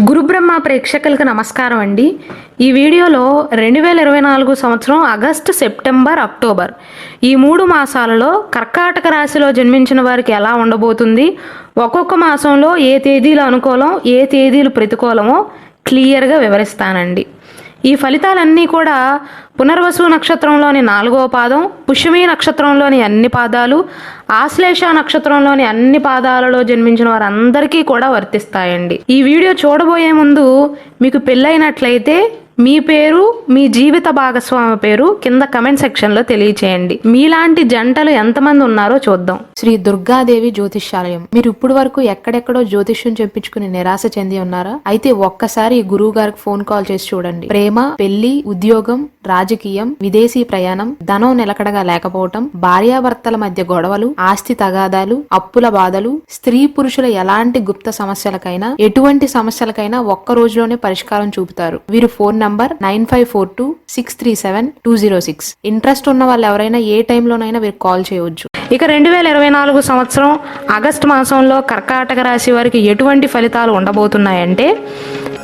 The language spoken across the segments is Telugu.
గురుబ్రహ్మ ప్రేక్షకులకు నమస్కారం అండి. ఈ వీడియోలో 2024 సంవత్సరం ఆగస్టు, సెప్టెంబర్, అక్టోబర్ ఈ 3 మాసాలలో కర్కాటక రాశిలో జన్మించిన వారికి ఎలా ఉండబోతుంది, ఒక్కొక్క మాసంలో ఏ తేదీలు అనుకూలం, ఏ తేదీలు ప్రతికూలమో క్లియర్గా వివరిస్తానండి. ఈ ఫలితాలన్నీ కూడా పునర్వసు నక్షత్రంలోని 4వ పాదం, పుష్యమి నక్షత్రంలోని అన్ని పాదాలు, ఆశ్లేష నక్షత్రంలోని అన్ని పాదాలలో జన్మించిన వారందరికీ కూడా వర్తిస్తాయండి. ఈ వీడియో చూడబోయే ముందు మీకు పెళ్ళైనట్లయితే మీ పేరు, మీ జీవిత భాగస్వామి పేరు కింద కమెంట్ సెక్షన్లో తెలియచేయండి. మీలాంటి జంటలు ఎంతమంది ఉన్నారో చూద్దాం. శ్రీ దుర్గాదేవి జ్యోతిష్యాలయం. మీరు ఇప్పుడు వరకు ఎక్కడెక్కడో జ్యోతిష్యం చెప్పించుకుని నిరాశ చెంది ఉన్నారా? అయితే ఒక్కసారి గురువు గారికి ఫోన్ కాల్ చేసి చూడండి. ప్రేమ, పెళ్లి, ఉద్యోగం, రాజకీయం, విదేశీ ప్రయాణం, ధనం నిలకడగా లేకపోవటం, భార్యాభర్తల మధ్య గొడవలు, ఆస్తి తగాదాలు, అప్పుల బాధలు, స్త్రీ పురుషుల ఎలాంటి గుప్త సమస్యలకైనా, ఎటువంటి సమస్యలకైనా ఒక్క రోజులోనే పరిష్కారం చూపుతారు. వీరు ఫోన్ నంబర్ 9542637206. ఇంట్రెస్ట్ ఉన్న వాళ్ళు ఎవరైనా ఏ టైంలోనైనా వీరికి కాల్ చేయవచ్చు. ఇక 2024 సంవత్సరం ఆగస్టు మాసంలో కర్కాటక రాశి వారికి ఎటువంటి ఫలితాలు ఉండబోతున్నాయంటే,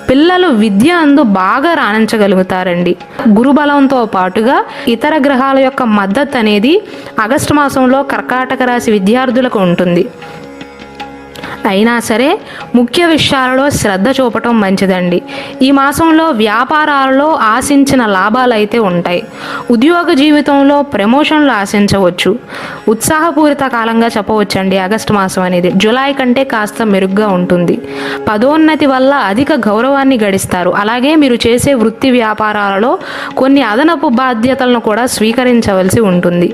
పిల్లలు విద్య అందు బాగా రాణించగలుగుతారండి. గురుబలంతో పాటుగా ఇతర గ్రహాల యొక్క మద్దతు అనేది ఆగస్టు మాసంలో కర్కాటక రాశి విద్యార్థులకు ఉంటుంది. అయినా సరే ముఖ్య విషయాలలో శ్రద్ధ చూపటం మంచిదండి. ఈ మాసంలో వ్యాపారాలలో ఆశించిన లాభాలు అయితే ఉంటాయి. ఉద్యోగ జీవితంలో ప్రమోషన్లు ఆశించవచ్చు. ఉత్సాహపూరిత కాలంగా చెప్పవచ్చండి ఆగస్టు మాసం అనేది. జులై కంటే కాస్త మెరుగ్గా ఉంటుంది. పదోన్నతి వల్ల అధిక గౌరవాన్ని గడిస్తారు. అలాగే మీరు చేసే వృత్తి వ్యాపారాలలో కొన్ని అదనపు బాధ్యతలను కూడా స్వీకరించవలసి ఉంటుంది.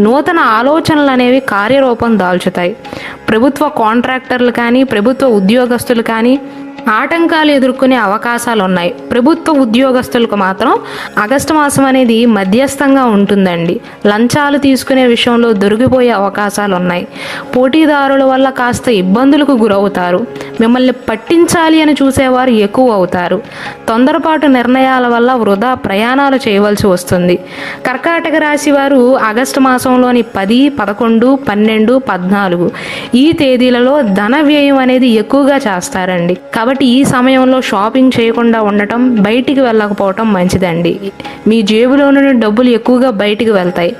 నూతన ఆలోచనలు అనేవి కార్యరూపం దాల్చుతాయి. ప్రభుత్వ కాంట్రాక్టర్లు కానీ, ప్రభుత్వ ఉద్యోగస్తులు కానీ ఆటంకాలు ఎదుర్కొనే అవకాశాలు ఉన్నాయి. ప్రభుత్వ ఉద్యోగస్తులకు మాత్రం ఆగస్టు మాసం అనేది మధ్యస్థంగా ఉంటుందండి. లంచాలు తీసుకునే విషయంలో దొరికిపోయే అవకాశాలు ఉన్నాయి. పోటీదారుల వల్ల కాస్త ఇబ్బందులకు గురవుతారు. మిమ్మల్ని పట్టించాలి అని చూసేవారు ఎక్కువ అవుతారు. తొందరపాటు నిర్ణయాల వల్ల వృధా ప్రయాణాలు చేయవలసి వస్తుంది. కర్కాటక రాశి వారు ఆగస్టు మాసంలోని 10, 11, 12, 14 ఈ తేదీలలో ధన వ్యయం అనేది ఎక్కువగా చేస్తారండి. కాబట్టి ఈ సమయంలో షాపింగ్ చేయకుండా ఉండటం, బయటికి వెళ్ళకపోవటం మంచిదండి. మీ జేబులో నుండి డబ్బులు ఎక్కువగా బయటికి వెళ్తాయి.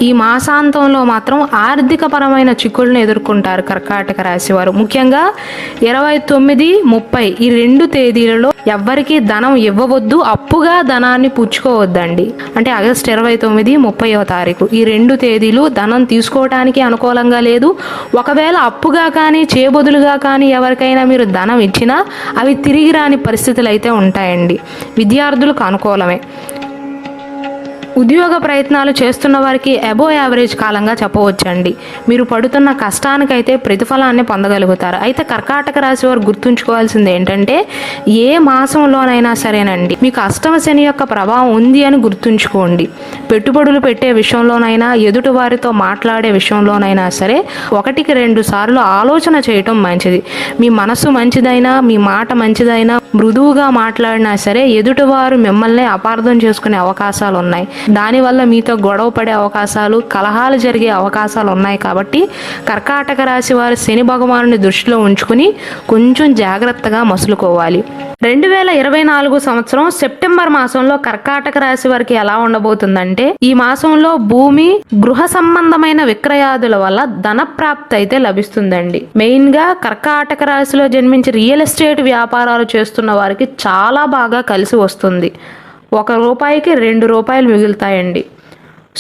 ఈ మాసాంతంలో మాత్రం ఆర్థిక పరమైన చిక్కులను ఎదుర్కొంటారు కర్కాటక రాశి వారు. ముఖ్యంగా 29, 30 ఈ 2 తేదీలలో ఎవ్వరికీ ధనం ఇవ్వవద్దు, అప్పుగా ధనాన్ని పుచ్చుకోవద్దండి. అంటే ఆగస్టు 29, 30వ తారీఖు ఈ 2 తేదీలు ధనం తీసుకోవడానికి అనుకూలంగా లేదు. ఒకవేళ అప్పుగా కానీ, చేబదులుగా కానీ ఎవరికైనా మీరు ధనం ఇచ్చినా అవి తిరిగి రాని పరిస్థితులు అయితే ఉంటాయండి. విద్యార్థులకు అనుకూలమే. ఉద్యోగ ప్రయత్నాలు చేస్తున్న వారికి అబో యావరేజ్ కాలంగా చెప్పవచ్చండి. మీరు పడుతున్న కష్టానికైతే ప్రతిఫలాన్ని పొందగలుగుతారు. అయితే కర్కాటక రాశి వారు గుర్తుంచుకోవాల్సింది ఏంటంటే, ఏ మాసంలోనైనా సరేనండి మీకు అష్టమ శని యొక్క ప్రభావం ఉంది అని గుర్తుంచుకోండి. పెట్టుబడులు పెట్టే విషయంలోనైనా, ఎదుటి వారితో మాట్లాడే విషయంలోనైనా సరే 1-2 సార్లు ఆలోచన చేయటం మంచిది. మీ మనసు మంచిదైనా, మీ మాట మంచిదైనా, మృదువుగా మాట్లాడినా సరే ఎదుటివారు మిమ్మల్ని అపార్థం చేసుకునే అవకాశాలు ఉన్నాయి. దానివల్ల మీతో గొడవ పడే అవకాశాలు, కలహాలు జరిగే అవకాశాలు ఉన్నాయి. కాబట్టి కర్కాటక రాశి వారు శని భగవానుని దృష్టిలో ఉంచుకుని కొంచెం జాగ్రత్తగా మసులుకోవాలి. 2024 సంవత్సరం సెప్టెంబర్ మాసంలో కర్కాటక రాశి వారికి ఎలా ఉండబోతుందంటే, ఈ మాసంలో భూమి, గృహ సంబంధమైన విక్రయాదుల వల్ల ధన ప్రాప్తి అయితే లభిస్తుందండి. మెయిన్ గా కర్కాటక రాశిలో జన్మించి రియల్ ఎస్టేట్ వ్యాపారాలు చేస్తున్న వారికి చాలా బాగా కలిసి వస్తుంది. 1 రూపాయికి 2 రూపాయలు మిగులుతాయండి.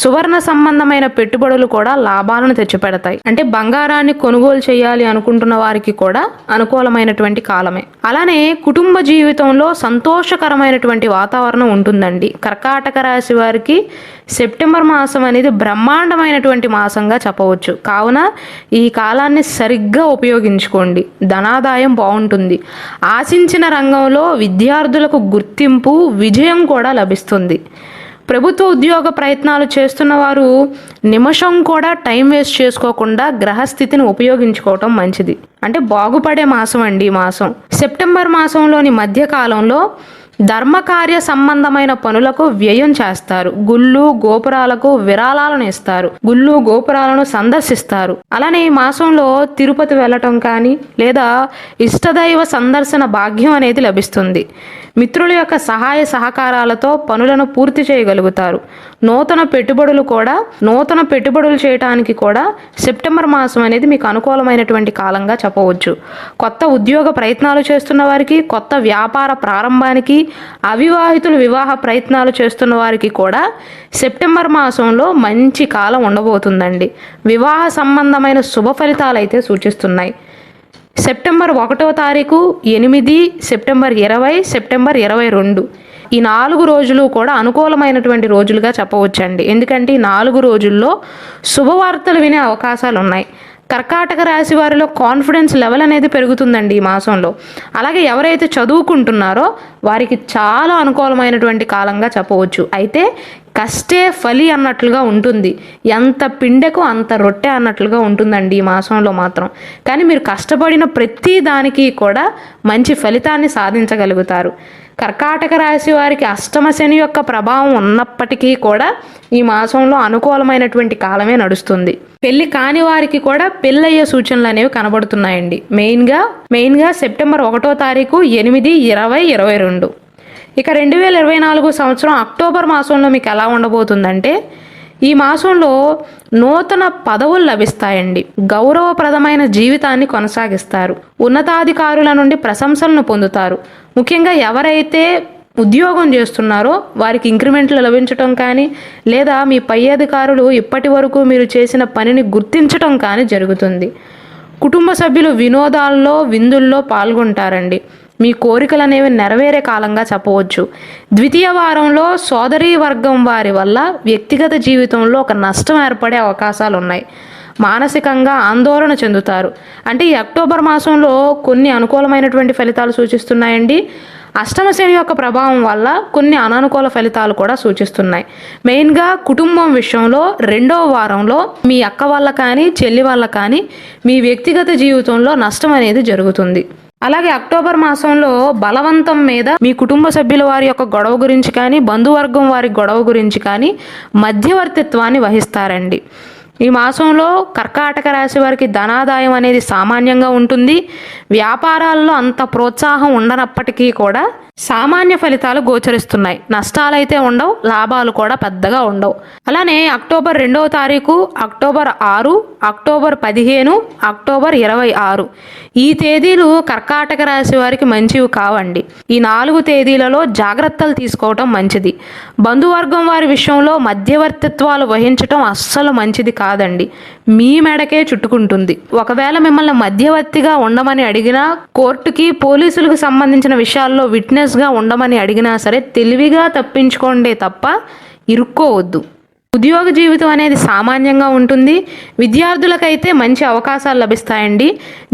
సువర్ణ సంబంధమైన పెట్టుబడులు కూడా లాభాలను తెచ్చిపెడతాయి. అంటే బంగారాన్ని కొనుగోలు చేయాలి అనుకుంటున్న వారికి కూడా అనుకూలమైనటువంటి కాలమే. అలానే కుటుంబ జీవితంలో సంతోషకరమైనటువంటి వాతావరణం ఉంటుందండి. కర్కాటక రాశి వారికి సెప్టెంబర్ మాసం అనేది బ్రహ్మాండమైనటువంటి మాసంగా చెప్పవచ్చు. కావున ఈ కాలాన్ని సరిగ్గా ఉపయోగించుకోండి. ధనాదాయం బాగుంటుంది. ఆశించిన రంగంలో విద్యార్థులకు గుర్తింపు, విజయం కూడా లభిస్తుంది. ప్రభుత్వ ఉద్యోగ ప్రయత్నాలు చేస్తున్న వారు నిమిషం కూడా టైం వేస్ట్ చేసుకోకుండా గ్రహస్థితిని ఉపయోగించుకోవటం మంచిది. అంటే బాగుపడే మాసం అండి ఈ మాసం. సెప్టెంబర్ మాసంలోని మధ్యకాలంలో ధర్మకార్య సంబంధమైన పనులకు వ్యయం చేస్తారు. గుళ్ళు గోపురాలకు విరాళాలను ఇస్తారు, గుళ్ళు గోపురాలను సందర్శిస్తారు. అలానే ఈ మాసంలో తిరుపతి వెళ్ళటం కానీ లేదా ఇష్టదైవ సందర్శన భాగ్యం అనేది లభిస్తుంది. మిత్రుల యొక్క సహాయ సహకారాలతో పనులను పూర్తి చేయగలుగుతారు. నూతన పెట్టుబడులు చేయడానికి కూడా సెప్టెంబర్ మాసం అనేది మీకు అనుకూలమైనటువంటి కాలంగా చెప్పవచ్చు. కొత్త ఉద్యోగ ప్రయత్నాలు చేస్తున్న వారికి, కొత్త వ్యాపార ప్రారంభానికి, అవివాహితులు వివాహ ప్రయత్నాలు చేస్తున్న వారికి కూడా సెప్టెంబర్ మాసంలో మంచి కాలం ఉండబోతుందండి. వివాహ సంబంధమైన శుభ ఫలితాలు అయితే సూచిస్తున్నాయి. సెప్టెంబర్ 1వ తారీఖు, 8, సెప్టెంబర్ 20, సెప్టెంబర్ 22 ఈ 4 రోజులు కూడా అనుకూలమైనటువంటి రోజులుగా చెప్పవచ్చండి. ఎందుకంటే ఈ 4 రోజుల్లో శుభవార్తలు వినే అవకాశాలు ఉన్నాయి. కర్కాటక రాశి వారిలో కాన్ఫిడెన్స్ లెవెల్ అనేది పెరుగుతుందండి ఈ మాసంలో. అలాగే ఎవరైతే చదువుకుంటున్నారో వారికి చాలా అనుకూలమైనటువంటి కాలంగా చెప్పవచ్చు. అయితే కష్టే ఫలి అన్నట్లుగా ఉంటుంది, ఎంత పిండెకు అంత రొట్టె అన్నట్లుగా ఉంటుందండి ఈ మాసంలో మాత్రం. కానీ మీరు కష్టపడిన ప్రతి దానికి కూడా మంచి ఫలితాన్ని సాధించగలుగుతారు. కర్కాటక రాశి వారికి అష్టమ శని యొక్క ప్రభావం ఉన్నప్పటికీ కూడా ఈ మాసంలో అనుకూలమైనటువంటి కాలమే నడుస్తుంది. పెళ్లి కాని వారికి కూడా పెళ్ళయ్యే సూచనలు అనేవి కనబడుతున్నాయండి. మెయిన్గా సెప్టెంబర్ 1వ తారీఖు, 8, 20, 22. ఇక 2024 సంవత్సరం అక్టోబర్ మాసంలో మీకు ఎలా ఉండబోతుందంటే, ఈ మాసంలో నూతన పదవులు లభిస్తాయండి. గౌరవప్రదమైన జీవితాన్ని కొనసాగిస్తారు. ఉన్నతాధికారుల నుండి ప్రశంసలను పొందుతారు. ముఖ్యంగా ఎవరైతే ఉద్యోగం చేస్తున్నారో వారికి ఇంక్రిమెంట్లు లభించటం కానీ లేదా మీ పై అధికారులు ఇప్పటి వరకు మీరు చేసిన పనిని గుర్తించటం కానీ జరుగుతుంది. కుటుంబ సభ్యులు వినోదాల్లో, విందుల్లో పాల్గొంటారండి. మీ కోరికలు అనేవి నెరవేరే కాలంగా చెప్పవచ్చు. ద్వితీయ వారంలో సోదరీ వర్గం వారి వల్ల వ్యక్తిగత జీవితంలో ఒక నష్టం ఏర్పడే అవకాశాలు ఉన్నాయి. మానసికంగా ఆందోళన చెందుతారు. అంటే ఈ అక్టోబర్ మాసంలో కొన్ని అనుకూలమైనటువంటి ఫలితాలు సూచిస్తున్నాయండి. అష్టమ శని యొక్క ప్రభావం వల్ల కొన్ని అననుకూల ఫలితాలు కూడా సూచిస్తున్నాయి. మెయిన్గా కుటుంబం విషయంలో 2వ వారంలో మీ అక్క వల్ల కానీ చెల్లి వల్ల కానీ మీ వ్యక్తిగత జీవితంలో నష్టం అనేది జరుగుతుంది. అలాగే అక్టోబర్ మాసంలో బలవంతం మీద మీ కుటుంబ సభ్యుల వారి యొక్క గొడవ గురించి కానీ బంధువర్గం వారి గొడవ గురించి కానీ మధ్యవర్తిత్వాన్ని వహిస్తారండి. ఈ మాసంలో కర్కాటక రాశి వారికి ధనాదాయం అనేది సామాన్యంగా ఉంటుంది. వ్యాపారాల్లో అంత ప్రోత్సాహం ఉండనప్పటికీ కూడా సామాన్య ఫలితాలు గోచరిస్తున్నాయి. నష్టాలైతే ఉండవు, లాభాలు కూడా పెద్దగా ఉండవు. అలానే అక్టోబర్ 2వ తారీఖు, అక్టోబర్ 6, అక్టోబర్ 15, అక్టోబర్ 26 ఈ తేదీలు కర్కాటక రాశి వారికి మంచివి కావండి. ఈ 4 తేదీలలో జాగ్రత్తలు తీసుకోవటం మంచిది. బంధువర్గం వారి విషయంలో మధ్యవర్తిత్వాలు వహించటం అస్సలు మంచిది కాదండి. మీ మెడకే చుట్టుకుంటుంది. ఒకవేళ మిమ్మల్ని మధ్యవర్తిగా ఉండమని అడిగినా, కోర్టుకి పోలీసులకు సంబంధించిన విషయాల్లో విట్నెస్గా ఉండమని అడిగినా సరే తెలివిగా తప్పించుకోండి తప్ప ఇరుక్కోవద్దు. ఉద్యోగ జీవితం అనేది సామాన్యంగా ఉంటుంది. విద్యార్థులకైతే మంచి అవకాశాలు లభిస్తాయండి.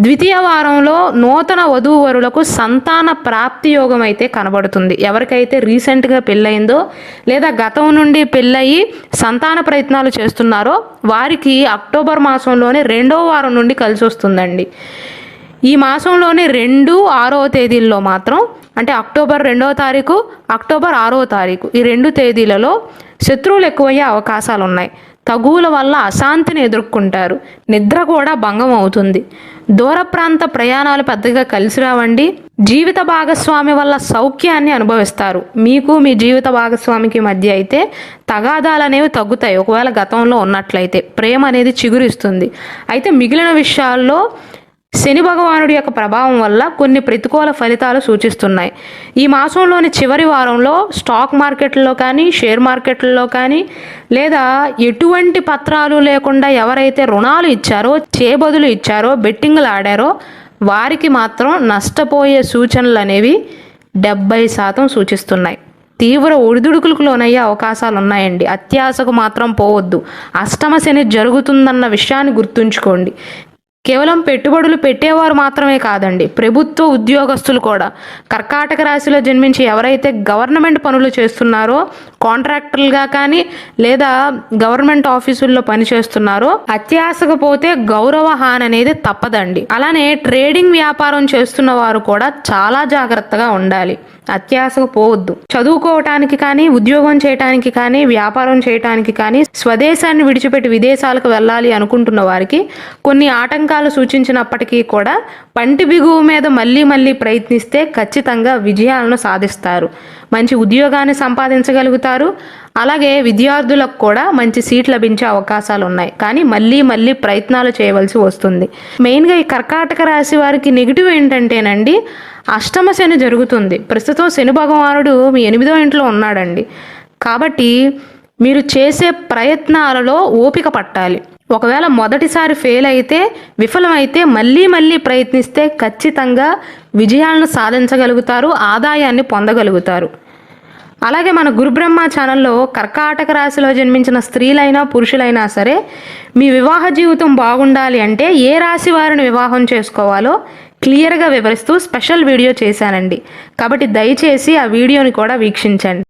ద్వితీయ వారంలో నూతన వధూవరులకు సంతాన ప్రాప్తి యోగం అయితే కనబడుతుంది. ఎవరికైతే రీసెంట్గా పెళ్ళయిందో లేదా గతం నుండి పెళ్ళయి సంతాన ప్రయత్నాలు చేస్తున్నారో వారికి అక్టోబర్ మాసంలోనే 2వ వారం నుండి కలిసి వస్తుందండి. ఈ మాసంలోనే 2, 6వ తేదీల్లో మాత్రం, అంటే అక్టోబర్ 2వ తారీఖు, అక్టోబర్ 6వ తారీఖు ఈ 2 తేదీలలో శత్రువులు ఎక్కువయ్యే అవకాశాలు ఉన్నాయి. తగువుల వల్ల అశాంతిని ఎదుర్కొంటారు. నిద్ర కూడా భంగం అవుతుంది. దూర ప్రాంత ప్రయాణాలు పెద్దగా కలిసి రావండి. జీవిత భాగస్వామి వల్ల సౌఖ్యాన్ని అనుభవిస్తారు. మీకు మీ జీవిత భాగస్వామికి మధ్య అయితే తగాదాలు అనేవి తగ్గుతాయి. ఒకవేళ గతంలో ఉన్నట్లయితే ప్రేమ అనేది చిగురిస్తుంది. అయితే మిగిలిన విషయాల్లో శని భగవానుడి యొక్క ప్రభావం వల్ల కొన్ని ప్రతికూల ఫలితాలు సూచిస్తున్నాయి. ఈ మాసంలోని చివరి వారంలో స్టాక్ మార్కెట్లలో కానీ, షేర్ మార్కెట్లలో కానీ లేదా ఎటువంటి పత్రాలు లేకుండా ఎవరైతే రుణాలు ఇచ్చారో, చేబదులు ఇచ్చారో, బెట్టింగ్లు ఆడారో వారికి మాత్రం నష్టపోయే సూచనలు అనేవి 70% సూచిస్తున్నాయి. తీవ్ర ఒడిదుడుకులకు లోనయ్యే అవకాశాలు ఉన్నాయండి. అత్యాశకు మాత్రం పోవద్దు. అష్టమ శని జరుగుతుందన్న విషయాన్ని గుర్తుంచుకోండి. కేవలం పెట్టుబడులు పెట్టేవారు మాత్రమే కాదండి, ప్రభుత్వ ఉద్యోగస్తులు కూడా. కర్కాటక రాశిలో జన్మించి ఎవరైతే గవర్నమెంట్ పనులు చేస్తున్నారో, కాంట్రాక్టర్లుగా కానీ లేదా గవర్నమెంట్ ఆఫీసుల్లో పనిచేస్తున్నారో, అత్యాశకు పోతే గౌరవ హాని అనేది తప్పదండి. అలానే ట్రేడింగ్ వ్యాపారం చేస్తున్న వారు కూడా చాలా జాగ్రత్తగా ఉండాలి, అత్యాశకు పోవద్దు. చదువుకోవటానికి కానీ, ఉద్యోగం చేయటానికి కానీ, వ్యాపారం చేయటానికి కానీ, స్వదేశాన్ని విడిచిపెట్టి విదేశాలకు వెళ్ళాలి అనుకుంటున్న వారికి కొన్ని ఆటంకాలు సూచించినప్పటికీ కూడా పంటి బిగువు మీద మళ్ళీ ప్రయత్నిస్తే ఖచ్చితంగా విజయాలను సాధిస్తారు. మంచి ఉద్యోగాన్ని సంపాదించగలుగుతారు. అలాగే విద్యార్థులకు కూడా మంచి సీట్ లభించే అవకాశాలు ఉన్నాయి. కానీ మళ్ళీ ప్రయత్నాలు చేయవలసి వస్తుంది. మెయిన్గా ఈ కర్కాటక రాశి వారికి నెగిటివ్ ఏంటంటేనండి, అష్టమ శని జరుగుతుంది. ప్రస్తుతం శని భగవానుడు మీ 8వ ఇంట్లో ఉన్నాడండి. కాబట్టి మీరు చేసే ప్రయత్నాలలో ఓపిక పట్టాలి. ఒకవేళ మొదటిసారి ఫెయిల్ అయితే, విఫలమైతే మళ్ళీ ప్రయత్నిస్తే ఖచ్చితంగా విజయాలను సాధించగలుగుతారు, ఆదాయాన్ని పొందగలుగుతారు. అలాగే మన గురుబ్రహ్మ ఛానల్లో కర్కాటక రాశిలో జన్మించిన స్త్రీలైనా పురుషులైనా సరే మీ వివాహ జీవితం బాగుండాలి అంటే ఏ రాశి వారిని వివాహం చేసుకోవాలో క్లియర్గా వివరిస్తూ స్పెషల్ వీడియో చేశానండి. కాబట్టి దయచేసి ఆ వీడియోని కూడా వీక్షించండి.